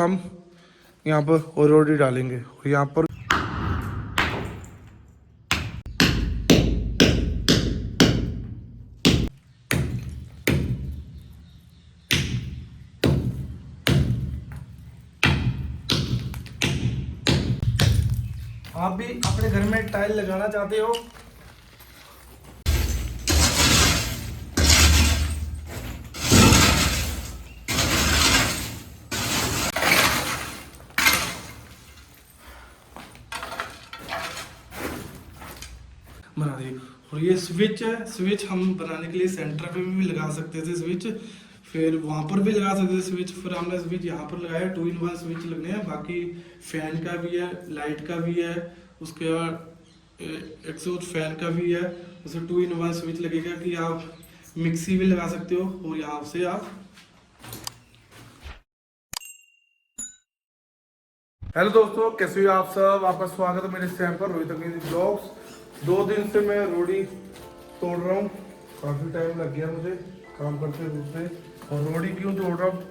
हम यहाँ पर रोडी डालेंगे और यहाँ पर आप भी अपने घर में टाइल लगाना चाहते हो बना दिए। और ये स्विच है, स्विच हम बनाने के लिए सेंटर पे भी लगा सकते थे स्विच, फिर वहाँ पर भी लगा सकते थे स्विच, फिर हमने स्विच यहाँ पर लगाया। 2-in-1 स्विच लगने हैं, बाकी फैन का भी है, लाइट का भी है, उसके बाद एग्जॉस्ट फैन का भी है। उसमें 2-in-1 स्विच लगेगा कि आप मिक्सी भी लगा सकते हो और यहाँ से आप। हेलो दोस्तों, कैसे हो आप सब? आपका स्वागत है मेरे चैनल पर रोहित अंग्रेजी ब्लॉग्स। 2 दिन से मैं रोडी तोड़ रहा हूँ, काफ़ी टाइम लग गया मुझे काम करते हुए। और रोडी क्यों तोड़ रहा हूँ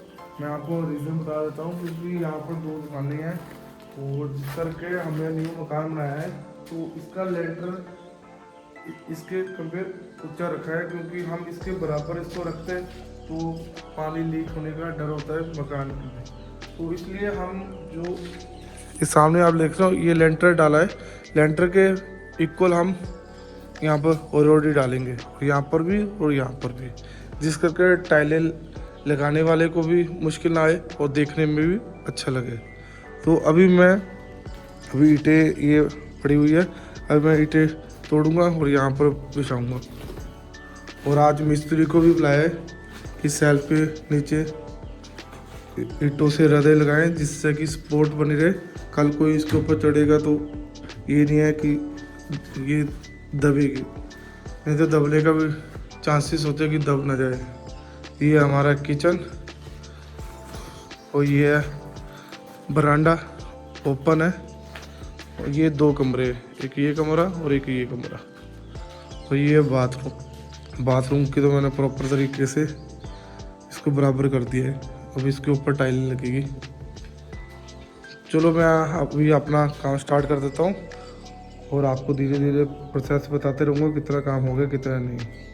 मैं आपको रीज़न बता देता हूँ। क्योंकि यहाँ पर 2 दुकानें हैं और जिस करके हमने न्यू मकान बनाया है, तो इसका लेंटर इसके कंपेयर ऊंचा रखा है। क्योंकि हम इसके बराबर इसको रखते हैं तो पानी लीक होने का डर होता है मकान में, तो इसलिए हम जो ये सामने आप देख रहे हो ये लेंटर डाला है। लेंटर के इक्वल हम यहाँ पर रोडी डालेंगे, यहाँ पर भी और यहाँ पर भी, जिस करके टाइलें लगाने वाले को भी मुश्किल ना आए और देखने में भी अच्छा लगे। तो अभी ईंटें ये पड़ी हुई है, अभी मैं ईंटें तोड़ूंगा और यहाँ पर बिछाऊंगा। और आज मिस्त्री को भी बुलाया है कि सेल्फ के नीचे ईंटों से रदे लगाएं, जिससे कि सपोर्ट बनी रहे। कल कोई इसके ऊपर चढ़ेगा तो ये नहीं है कि ये दबेगी, नहीं तो दबने का भी चांसेस होते हैं कि दब ना जाए। ये हमारा किचन और ये है बरांडा, ओपन है। और ये 2 कमरे, एक ये कमरा और एक ये कमरा। और ये बाथरूम की तो मैंने प्रॉपर तरीके से इसको बराबर कर दिया है। अब इसके ऊपर टाइल लगेगी। चलो मैं अभी अपना काम स्टार्ट कर देता हूँ और आपको धीरे धीरे प्रोसेस बताते रहूँगा कितना काम हो गया कितना नहीं।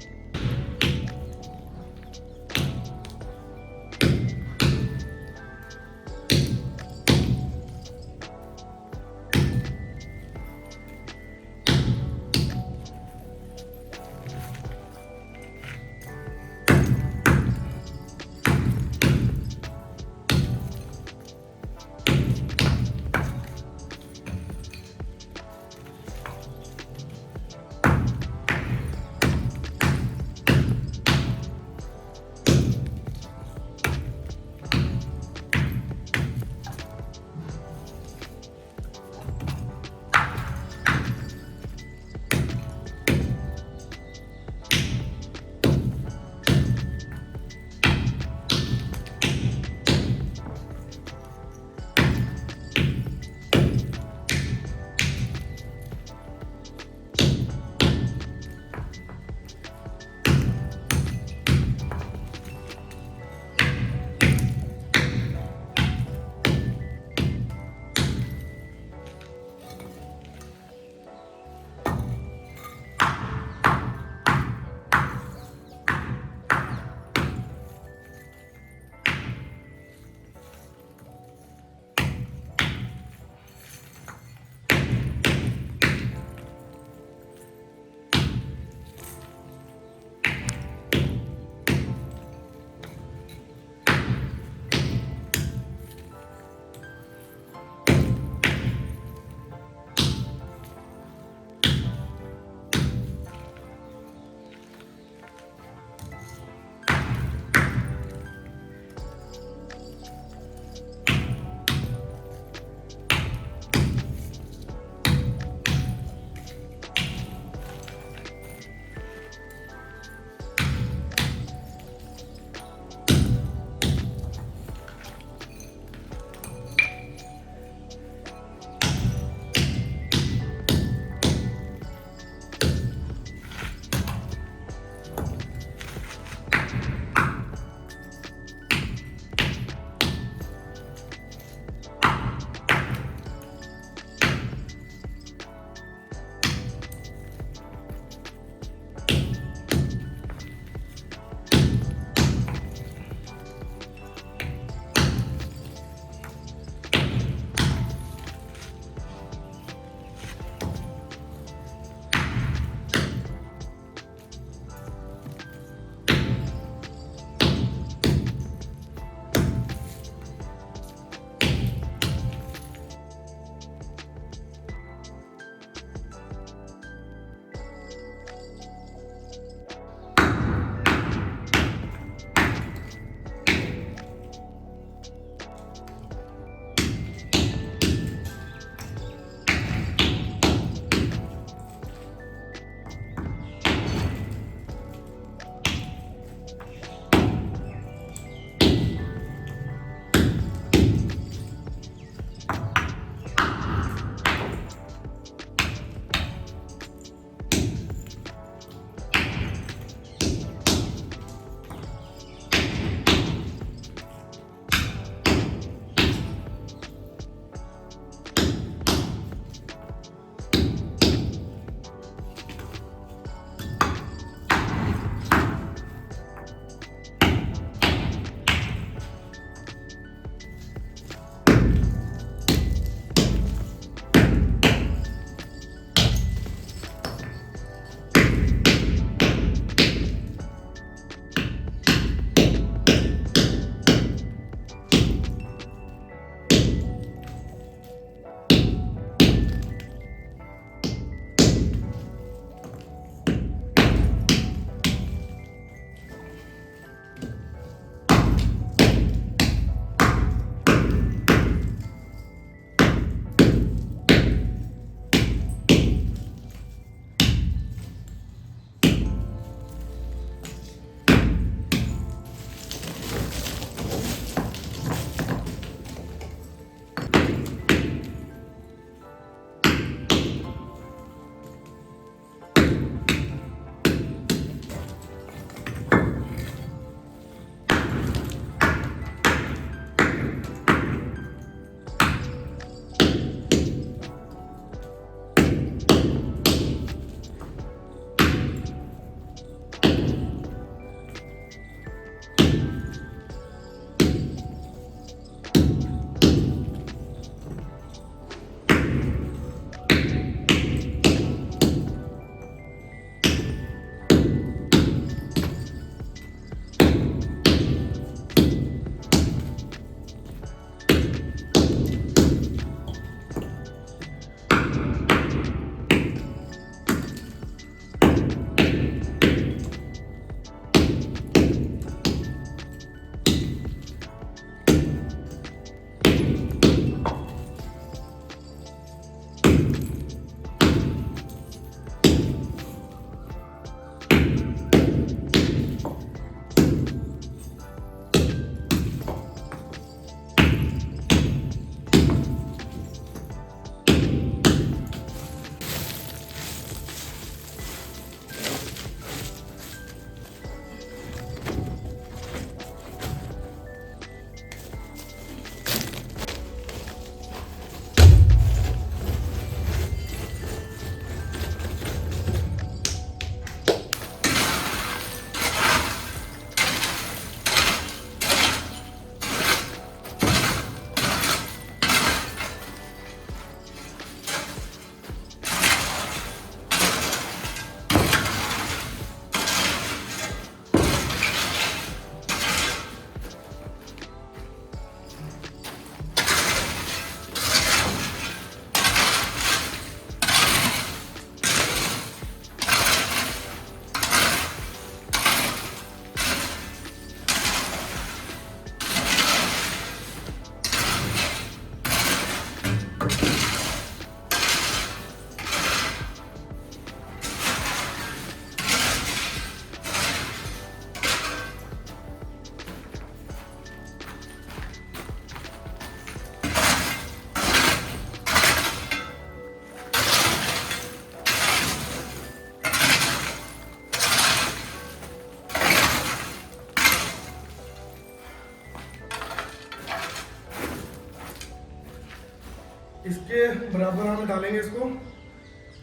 इसके बराबर हम डालेंगे इसको,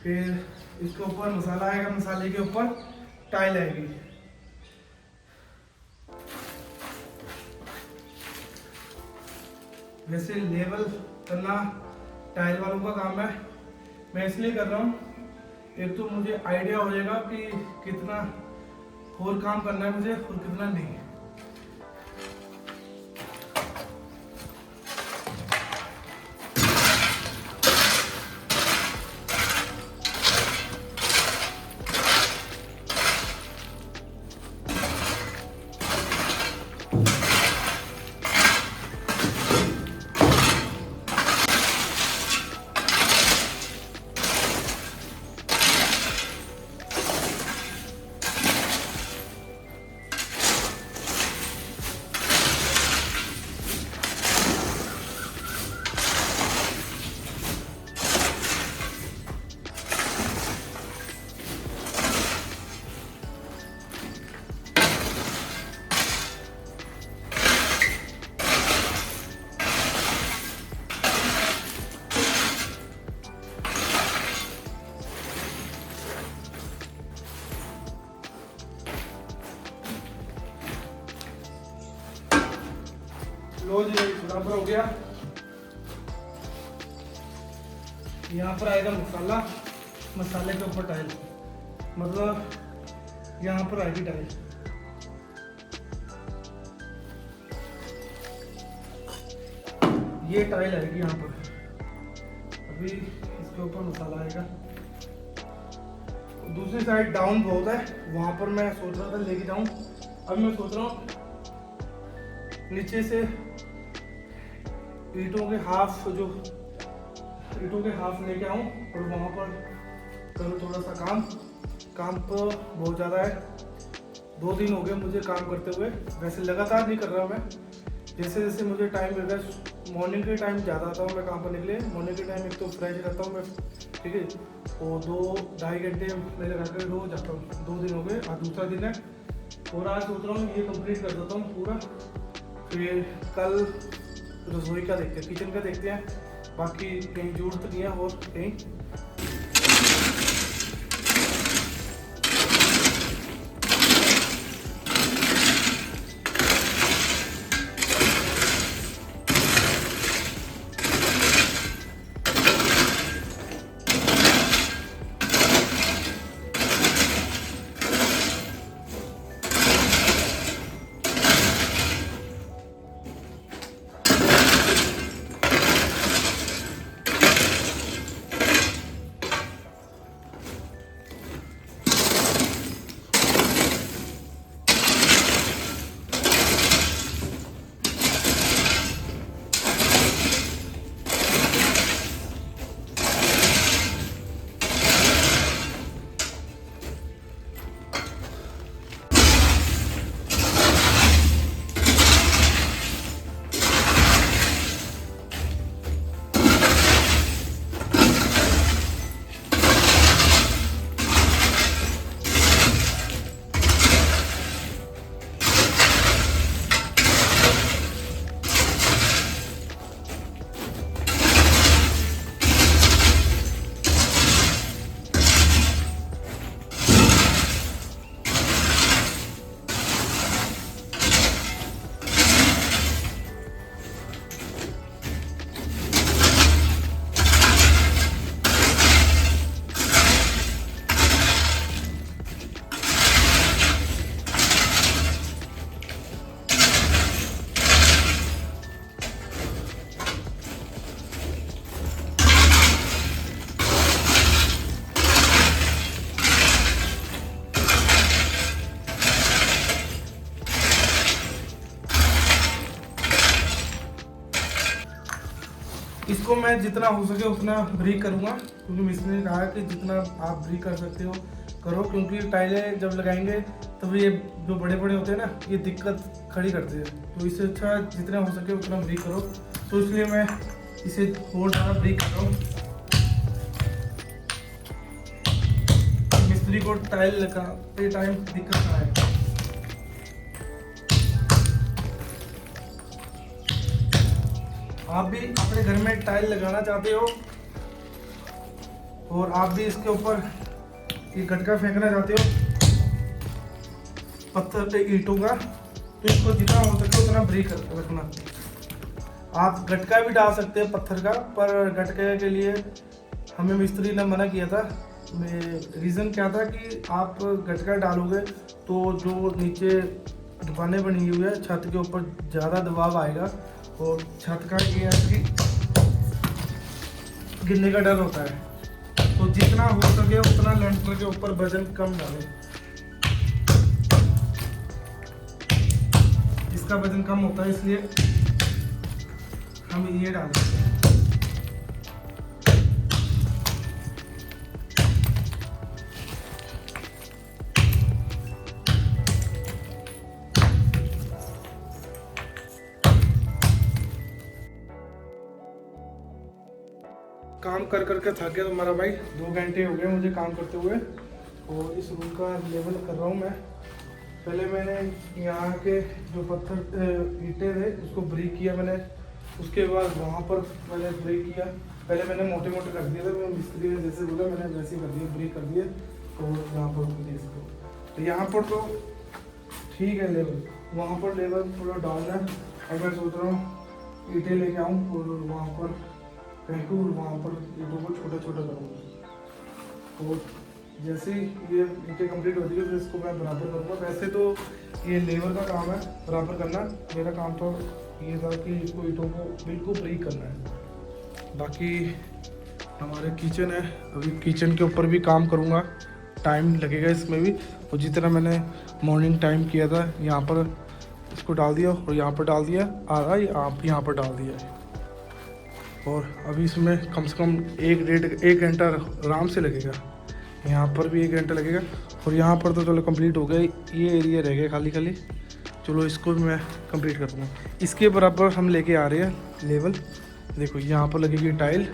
फिर इसके ऊपर मसाला आएगा, मसाले के ऊपर टाइल आएगी। वैसे लेवल करना टाइल वालों का काम है, मैं इसलिए कर रहा हूँ, एक तो मुझे आइडिया हो जाएगा कि कितना और काम करना है मुझे और कितना नहीं। लो जी बराबर हो गया। यहाँ पर आएगा मसाला, मसाले के ऊपर टाइल, मतलब यहाँ पर आएगी टाइल। ये टाइल आएगी यहाँ पर, अभी इसके ऊपर मसाला आएगा। दूसरी साइड डाउन बहुत है, वहां पर मैं सोच रहा था लेके जाऊं, अब मैं सोच रहा हूँ नीचे से ईंटों के हाफ लेके आऊं और वहां पर करूँ थोड़ा सा काम तो बहुत ज़्यादा है। 2 दिन हो गए मुझे काम करते हुए, वैसे लगातार नहीं कर रहा मैं, जैसे जैसे मुझे टाइम मिल रहा है। मॉर्निंग के टाइम ज़्यादा आता हूँ मैं काम करने के लिए, मॉर्निंग के टाइम एक तो फ्रेश रहता हूँ मैं, ठीक है, और 2-2.5 घंटे मैं लगा कर रोज जाता हूँ। 2 दिन हो गए, आज दूसरा दिन है और आज सोच रहा हूँ ये कंप्लीट कर देता हूँ पूरा, फिर कल रसोई का देखते हैं, किचन का देखते हैं, बाकी कहीं जरूरत नहीं है और कहीं। इसको मैं जितना हो सके उतना ब्रीक करूँगा, क्योंकि मिस्त्री ने कहा कि जितना आप ब्रीक कर सकते हो करो, क्योंकि टाइलें जब लगाएंगे तब ये जो बड़े बड़े होते हैं ना, ये दिक्कत खड़ी करते हैं, तो इससे अच्छा जितना हो सके उतना ब्रीक करो। तो इसलिए मैं इसे और ज़्यादा ब्रीक कर रहा हूँ, मिस्त्री को टाइल लगाते टाइम दिक्कत ना आए। आप भी अपने घर में टाइल लगाना चाहते हो और आप भी इसके ऊपर ये गटका फेंकना चाहते हो पत्थर पे ईंटों का, तो इसको जितना हो सके उतना ब्रेक रखना। आप गटका भी डाल सकते हैं पत्थर का, पर गटके के लिए हमें मिस्त्री ने मना किया था। रीज़न क्या था कि आप गटका डालोगे तो जो नीचे दुकानें बनी हुई है छत के ऊपर ज़्यादा दबाव आएगा और छत का ये है कि गिरने का डर होता है। तो जितना हो सके उतना लेंटर के ऊपर वजन कम डालें। इसका वजन कम होता है इसलिए हम ये डालते हैं। काम कर करके थक गया तो मेरा भाई 2 घंटे हो गए मुझे काम करते हुए और इस रूम का लेवल कर रहा हूँ मैं। पहले मैंने यहाँ के जो पत्थर ईंटें थे उसको ब्रेक किया मैंने, उसके बाद वहाँ पर मैंने ब्रेक किया। पहले मैंने मोटे मोटे कर दिए थे, मैं मिस्त्री ने जैसे बोला मैंने वैसे ही कर दिया, ब्रेक कर दिए। और यहाँ पर देख सकते हो तो यहाँ पर तो ठीक है लेवल, वहाँ पर लेवल थोड़ा डाउन है। और मैं सोच रहा हूँ ईंटें लेके आऊँ और वहाँ पर फेंकूँ और वहाँ पर ईंटों को छोटा छोटा करूँगा। और जैसे ही ये ईंटें कंप्लीट होती है तो इसको मैं बराबर करूँगा। वैसे तो ये लेबर का काम है बराबर करना, मेरा काम तो ये था कि इसको ईंटों को बिल्कुल ब्रेक करना है। बाकी हमारे किचन है, अभी किचन के ऊपर भी काम करूँगा, टाइम लगेगा इसमें भी। और जितना मैंने मॉर्निंग टाइम किया था यहाँ पर इसको डाल दिया और यहाँ पर डाल दिया, आधा आप यहाँ पर डाल दिया है। और अभी इसमें कम से कम 1 घंटा आराम से लगेगा। यहाँ पर भी 1 घंटा लगेगा और यहाँ पर तो चलो कंप्लीट हो गया, ये एरिया रह गया खाली खाली। चलो इसको भी मैं कंप्लीट कर दूँगा। इसके बराबर हम लेके आ रहे हैं लेवल। देखो यहाँ पर लगेगी टाइल,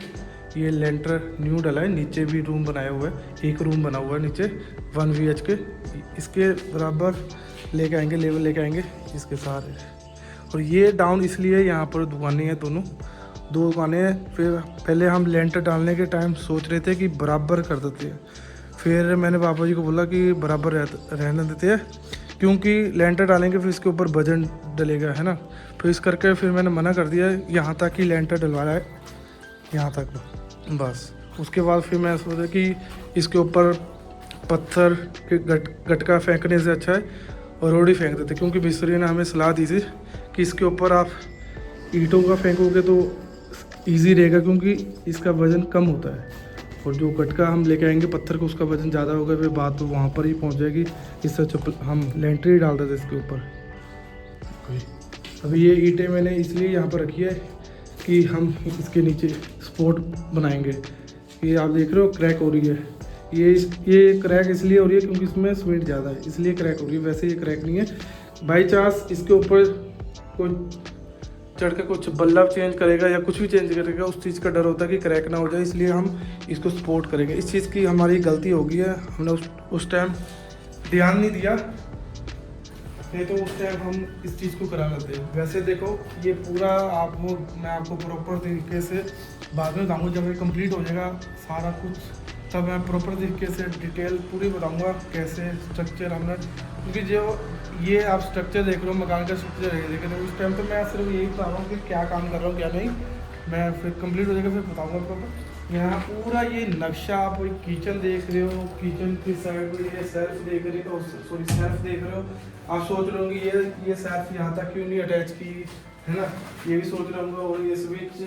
ये लेंटर न्यू डला है, नीचे भी रूम बनाया हुआ है, एक रूम बना हुआ है नीचे 1 BHK। इसके बराबर लेके आएंगे, लेवल लेके आएंगे इसके सारे। और ये डाउन इसलिए यहाँ पर दुकानें हैं, दो दुकानें हैं। फिर पहले हम लेंटर डालने के टाइम सोच रहे थे कि बराबर कर देते हैं, फिर मैंने पापा जी को बोला कि बराबर रहने देते हैं, क्योंकि लेंटर डालेंगे फिर इसके ऊपर वजन डलेगा, है ना। फिर इस करके फिर मैंने मना कर दिया, यहाँ तक ही लेंटर डलवाया है, यहाँ तक बस। उसके बाद फिर मैं सोचा कि इसके ऊपर पत्थर के गटका फेंकने से अच्छा है और रोड़ी फेंक देते, क्योंकि मिस्त्री ने हमें सलाह दी थी कि इसके ऊपर आप ईंटों का फेंकोगे तो ईजी रहेगा, क्योंकि इसका वज़न कम होता है। और जो गटका हम लेके आएंगे पत्थर को, उसका वज़न ज़्यादा होगा, फिर बात तो वहाँ पर ही पहुँच जाएगी। इससे अच्छा हम लेंटर ही डाल देते इसके ऊपर। अभी ये ईंटें मैंने इसलिए यहाँ पर रखी है कि हम इसके नीचे स्पॉट बनाएंगे। ये आप देख रहे हो क्रैक हो रही है, ये क्रैक इसलिए हो रही है क्योंकि इसमें सीमेंट ज़्यादा है, इसलिए क्रैक हो रही है। वैसे ये क्रैक नहीं है। बाई चांस इसके ऊपर कोई चढ़ के कुछ बल्ब चेंज करेगा या कुछ भी चेंज करेगा, उस चीज़ का डर होता है कि क्रैक ना हो जाए, इसलिए हम इसको सपोर्ट करेंगे। इस चीज़ की हमारी गलती हो गई है, हमने उस टाइम ध्यान नहीं दिया, नहीं तो उस टाइम हम इस चीज़ को करा लेते हैं। वैसे देखो ये पूरा मैं आपको प्रॉपर तरीके से बाद में बताऊँगा, जब ये कंप्लीट हो जाएगा सारा कुछ, तब मैं प्रॉपर तरीके से डिटेल पूरी बताऊँगा कैसे स्ट्रक्चर हमने। क्योंकि जो ये आप स्ट्रक्चर देख रहे हो, मकान का स्ट्रक्चर देख रहे हो, उस टाइम तो मैं सिर्फ यही बता रहा हूँ कि क्या काम कर रहा हूँ क्या नहीं। मैं फिर कंप्लीट हो जाएगा फिर बताऊँगा प्रॉपर। यहाँ पूरा ये नक्शा, आप किचन देख रहे हो, किचन की साइड में ये सेल्फ देख रहे हो, सॉरी सेल्फ देख रहे हो। आप सोच रहे होंगे ये सेल्फ यहाँ तक क्यों नहीं अटैच की, है ना, ये भी सोच रहे होंगे। और ये स्विच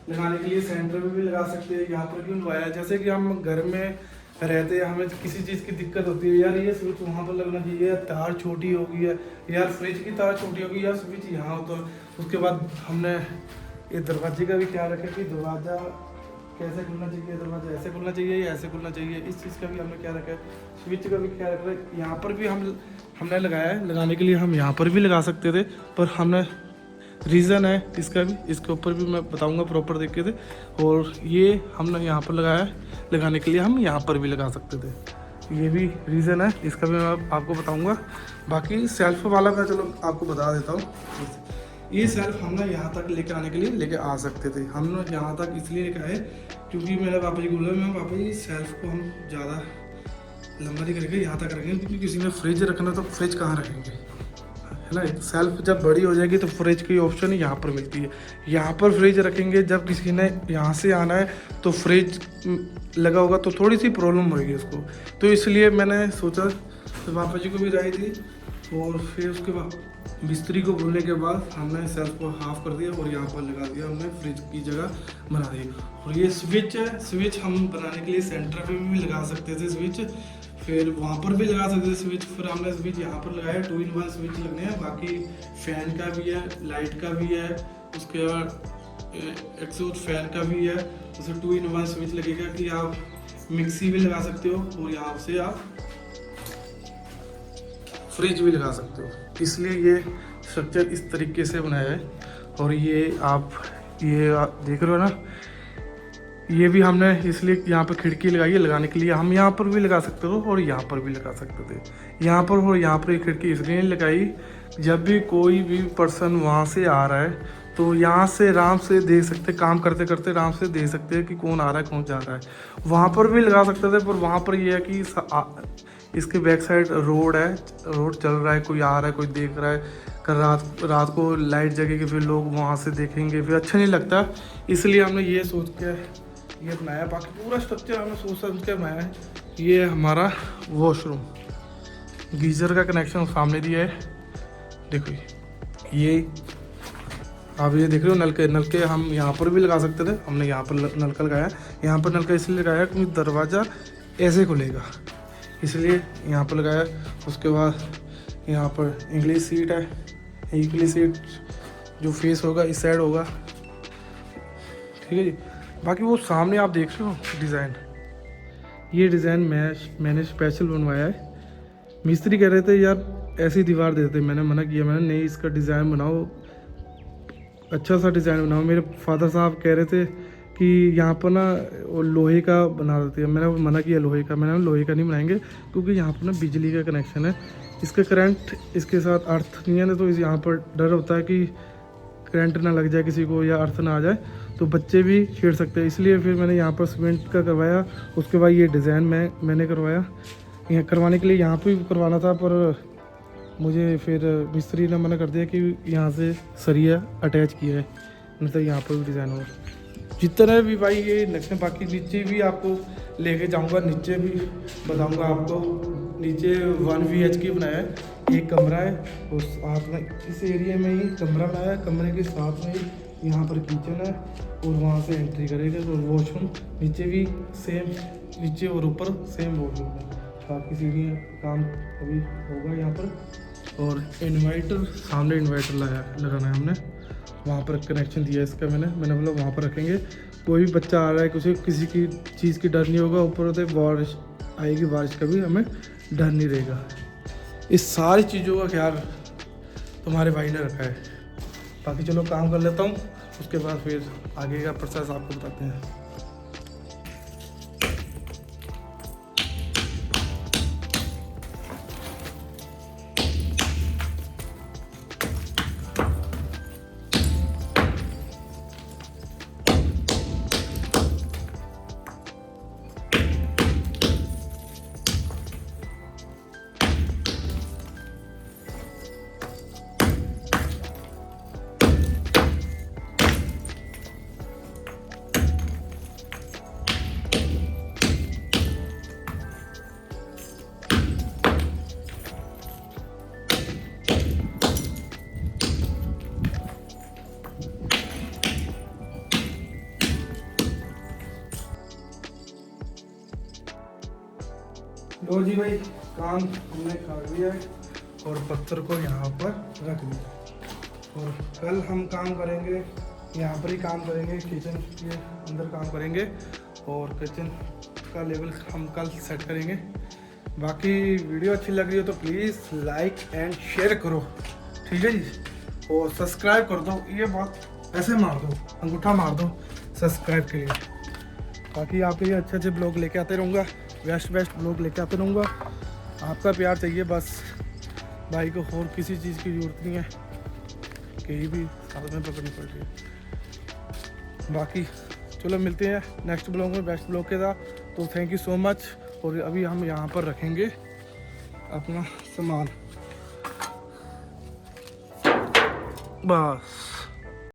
लगाने के लिए सेंटर में भी लगा सकते हैं, यहाँ पर क्यों लगाया। जैसे कि हम घर में रहते हैं, हमें किसी चीज़ की दिक्कत होती है, यार ये स्विच वहाँ पर लगना चाहिए, तार छोटी हो गई है, यार फ्रिज की तार छोटी हो गई, यार स्विच यहाँ हो। तो उसके बाद हमने ये दरवाजे का भी ख्याल रखा कि दरवाज़ा कैसे खुलना चाहिए, दरवाज़ा ऐसे खुलना चाहिए या ऐसे खुलना चाहिए, इस चीज़ का भी हमने ख्याल रखा है। स्विच का भी ख्याल रखा है। यहाँ पर भी हमने लगाया है, लगाने के लिए हम यहाँ पर भी लगा सकते थे, पर हमने रीज़न है इसका भी, इसके ऊपर भी मैं बताऊंगा प्रॉपर देख के थे। और ये हमने यहाँ पर लगाया है, लगाने के लिए हम यहाँ पर भी लगा सकते थे, ये भी रीज़न है, इसका भी मैं आपको बताऊंगा। बाकी सेल्फ वाला मैं चलो आपको बता देता हूँ। ये सेल्फ हम ना यहाँ तक लेके आने के लिए लेके आ सकते थे, हम ना यहाँ तक इसलिए लेके आए क्योंकि मेरे पापा जी को बोला मैं पापा जी सेल्फ को हम ज़्यादा लंबा नहीं करेंगे, यहाँ तक रखेंगे क्योंकि किसी ने फ्रिज रखना तो फ्रिज कहाँ रखेंगे, है ना। सेल्फ जब बड़ी हो जाएगी तो फ्रिज की ऑप्शन यहाँ पर मिलती है, यहाँ पर फ्रिज रखेंगे। जब किसी ने यहाँ से आना है तो फ्रिज लगा होगा तो थोड़ी सी प्रॉब्लम होगी उसको, तो इसलिए मैंने सोचा, तो पापा जी को भी राय दी और फिर उसके बाद मिस्त्री को बोलने के बाद हमने सेल्फ को हाफ कर दिया और यहाँ पर लगा दिया, हमने फ्रिज की जगह बना दी। और ये स्विच है, स्विच हम बनाने के लिए सेंटर पे भी लगा सकते थे स्विच, फिर वहाँ पर भी लगा सकते थे स्विच, फिर हमने स्विच यहाँ पर लगाया। 2-in-1 स्विच लगने हैं, बाकी फैन का भी है, लाइट का भी है, उसके बाद एग्जॉस्ट फैन का भी है, उसमें 2-in-1 स्विच लगेगा कि आप मिक्सी भी लगा सकते हो और यहाँ से आप फ्रिज भी लगा सकते हो। इसलिए ये स्ट्रक्चर इस तरीके से बनाया है। और ये देख रहे हो ना, ये भी हमने इसलिए यहाँ पर खिड़की लगाई है लगाने के लिए, हम यहाँ पर भी लगा सकते हो और यहाँ पर भी लगा सकते थे। यहाँ पर और यहाँ पर खिड़की इसलिए नहीं लगाई, जब भी कोई भी पर्सन वहाँ से आ रहा है तो यहाँ से आराम से देख सकते, काम करते करते आराम से देख सकते हैं कि कौन आ रहा है कौन जा रहा है। वहाँ पर भी लगा सकते थे, पर वहाँ पर ये है कि इसके बैक साइड रोड है, रोड चल रहा है, कोई आ रहा है कोई देख रहा है, कल रात को लाइट जगेगी फिर लोग वहाँ से देखेंगे, फिर अच्छा नहीं लगता। इसलिए हमने ये सोच के ये बनाया, बाकी पूरा स्ट्रक्चर हमने सोच समझ के बनाया है। ये हमारा वॉशरूम, गीज़र का कनेक्शन सामने दिया है, देखो ये आप ये देख रहे हो। नलके हम यहाँ पर भी लगा सकते थे, हमने यहाँ पर नलका लगाया। यहाँ पर नलका इसलिए लगाया क्योंकि दरवाज़ा ऐसे खुलेगा, इसलिए यहाँ पर लगाया। उसके बाद यहाँ पर इंग्लिश सीट है, इंग्लिश सीट जो फेस होगा इस साइड होगा, ठीक है जी। बाकी वो सामने आप देख रहे हो डिज़ाइन, ये डिज़ाइन मैंने स्पेशल बनवाया है। मिस्त्री कह रहे थे यार ऐसी दीवार देते, मैंने मना किया, मैंने नहीं इसका डिज़ाइन बनाओ, अच्छा सा डिज़ाइन बनाओ। मेरे फादर साहब कह रहे थे कि यहाँ पर ना वो लोहे का बना देते हैं, मैंने मना किया लोहे का, मैंने लोहे का नहीं बनाएंगे क्योंकि यहाँ पर ना बिजली का कनेक्शन है, इसका करंट इसके साथ अर्थ नहीं है ना, तो यहाँ पर डर होता है कि करंट ना लग जाए किसी को या अर्थ ना आ जाए तो बच्चे भी छेड़ सकते हैं। इसलिए फिर मैंने यहाँ पर सीमेंट का करवाया। उसके बाद ये डिज़ाइन मैंने करवाया, यहाँ करवाने के लिए यहाँ पर भी करवाना था, पर मुझे फिर मिस्त्री ने मना कर दिया कि यहाँ से सरिया अटैच किया है, नहीं तो यहाँ पर भी डिज़ाइन हो जितने भी भाई ये नक्शे। बाकी नीचे भी आपको लेके जाऊँगा, नीचे भी बताऊँगा आपको। नीचे 1 BHK बनाया है, एक कमरा है और साथ में इस एरिया में ही कमरा बनाया है, कमरे के साथ में ही यहाँ पर किचन है और वहाँ से एंट्री करेगा। और वॉशरूम नीचे भी सेम, नीचे और ऊपर सेम वॉशरूम है। बाकी सीढ़ियाँ काम अभी होगा यहाँ पर। और इन्वर्टर सामने इन्वर्टर लगाना है हमने, वहाँ पर कनेक्शन दिया है इसका मैंने बोला वहाँ पर रखेंगे। कोई भी बच्चा आ रहा है, किसी की चीज़ की डर नहीं होगा, ऊपर से बारिश आएगी, बारिश का भी हमें डर नहीं रहेगा। इस सारी चीज़ों का ख्याल तुम्हारे भाई ने रखा है। बाकी चलो काम कर लेता हूँ, उसके बाद फिर आगे का प्रोसेस आपको बताते हैं। लो जी भाई, काम हमने कर दिया है और पत्थर को यहाँ पर रख दिया। और कल हम काम करेंगे, यहाँ पर ही काम करेंगे, किचन के अंदर काम करेंगे और किचन का लेवल हम कल सेट करेंगे। बाकी वीडियो अच्छी लग रही हो तो प्लीज़ लाइक एंड शेयर करो, ठीक है जी। और सब्सक्राइब कर दो, ये बात ऐसे मार दो, अंगूठा मार दो सब्सक्राइब के लिए। बाकी आपके लिए अच्छे अच्छे ब्लॉग लेके आते रहूँगा, बेस्ट ब्लॉग लेके आते रहूँगा। आपका प्यार चाहिए बस, भाई को और किसी चीज़ की ज़रूरत नहीं है कहीं भी साथ में पकड़नी पड़ रही है। बाकी चलो मिलते हैं नेक्स्ट ब्लॉग में, बेस्ट ब्लॉग के साथ। तो थैंक यू सो मच। और अभी हम यहाँ पर रखेंगे अपना सामान, बस।